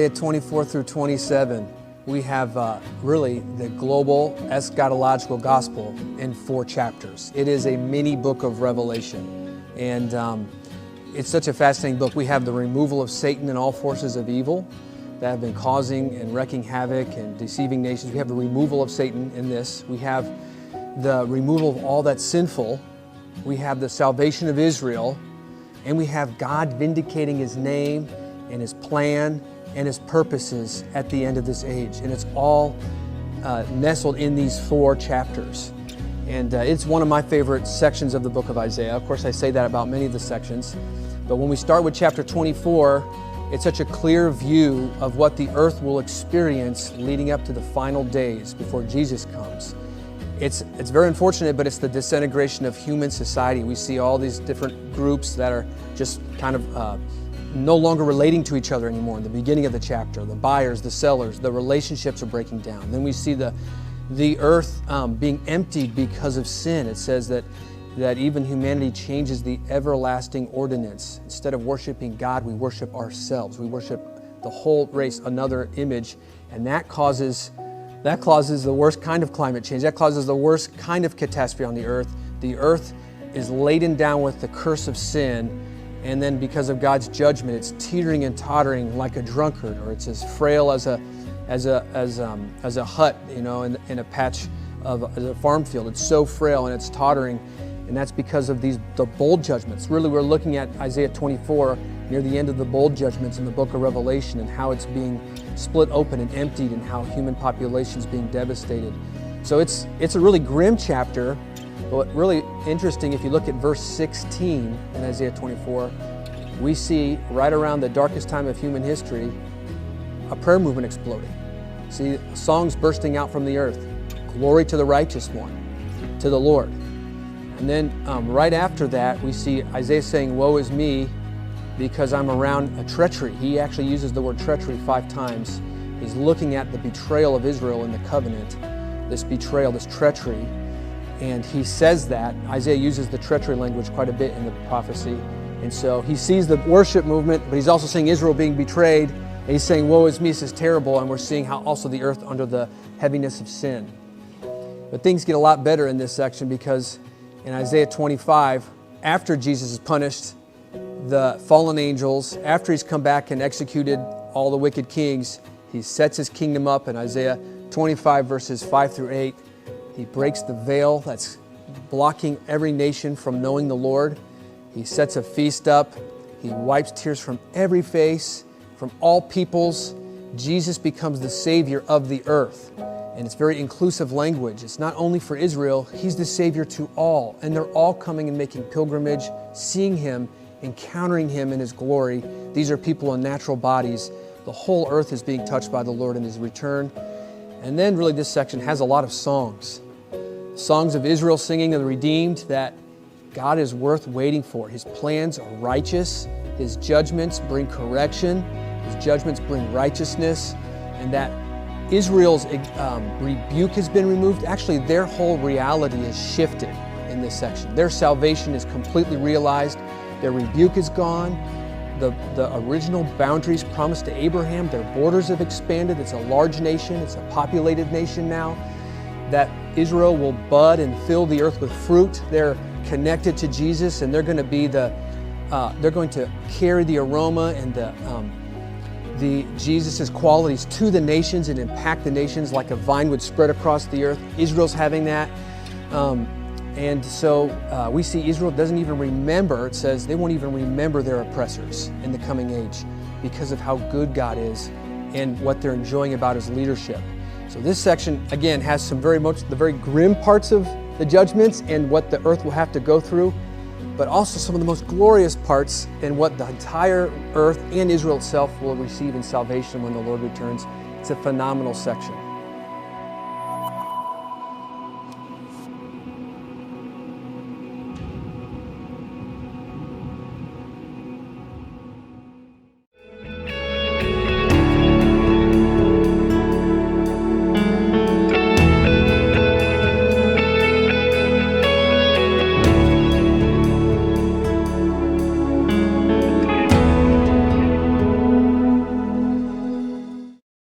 Isaiah 24 through 27, we have really the global eschatological gospel in 4 chapters. It is a mini book of Revelation, and it's such a fascinating book. We have the removal of Satan and all forces of evil that have been causing and wreaking havoc and deceiving nations. We have the removal of Satan in this. We have the removal of all that's sinful. We have the salvation of Israel, and we have God vindicating His name and His plan and His purposes at the end of this age. And it's all nestled in these 4 chapters. And it's one of my favorite sections of the book of Isaiah. Of course, I say that about many of the sections. But when we start with chapter 24, it's such a clear view of what the earth will experience leading up to the final days before Jesus comes. It's very unfortunate, but it's the disintegration of human society. We see all these different groups that are just kind of no longer relating to each other anymore in the beginning of the chapter. The buyers, the sellers, the relationships are breaking down. Then we see the earth being emptied because of sin. It says that even humanity changes the everlasting ordinance. Instead of worshiping God, we worship ourselves. We worship the whole race, another image, and that causes the worst kind of climate change. That causes the worst kind of catastrophe on the earth. The earth is laden down with the curse of sin, and then because of God's judgment, it's teetering and tottering like a drunkard, or it's as frail as a hut, in a patch of a farm field. It's so frail and it's tottering, and that's because of the bowl judgments. Really, we're looking at Isaiah 24 near the end of the bowl judgments in the book of Revelation, and how it's being split open and emptied, and how human population is being devastated. So it's a really grim chapter. But really interesting, if you look at verse 16 in Isaiah 24, we see right around the darkest time of human history, a prayer movement exploding. See songs bursting out from the earth. Glory to the righteous one, to the Lord. And then right after that, we see Isaiah saying, woe is me, because I'm around a treachery. He actually uses the word treachery 5 times. He's looking at the betrayal of Israel in the covenant, this betrayal, this treachery. And he says that. Isaiah uses the treachery language quite a bit in the prophecy. And so he sees the worship movement, but he's also seeing Israel being betrayed. And he's saying, woe is me, this is terrible. And we're seeing how also the earth under the heaviness of sin. But things get a lot better in this section, because in Isaiah 25, after Jesus is punished the fallen angels, after he's come back and executed all the wicked kings, he sets his kingdom up in Isaiah 25 verses 5 through 8. He breaks the veil that's blocking every nation from knowing the Lord. He sets a feast up. He wipes tears from every face, from all peoples. Jesus becomes the Savior of the earth. And it's very inclusive language. It's not only for Israel. He's the Savior to all. And they're all coming and making pilgrimage, seeing Him, encountering Him in His glory. These are people in natural bodies. The whole earth is being touched by the Lord in His return. And then really this section has a lot of songs. Songs of Israel singing of the redeemed, that God is worth waiting for. His plans are righteous. His judgments bring correction. His judgments bring righteousness. And that Israel's rebuke has been removed. Actually, their whole reality is shifted in this section. Their salvation is completely realized. Their rebuke is gone. The original boundaries promised to Abraham, their borders have expanded. It's a large nation. It's a populated nation now. That Israel will bud and fill the earth with fruit. They're connected to Jesus, and they're going to be they're going to carry the aroma and the Jesus's qualities to the nations and impact the nations like a vine would spread across the earth. Israel's having that. And so we see Israel doesn't even remember, it says they won't even remember their oppressors in the coming age because of how good God is and what they're enjoying about His leadership. So this section, again, has the very grim parts of the judgments and what the earth will have to go through, but also some of the most glorious parts and what the entire earth and Israel itself will receive in salvation when the Lord returns. It's a phenomenal section.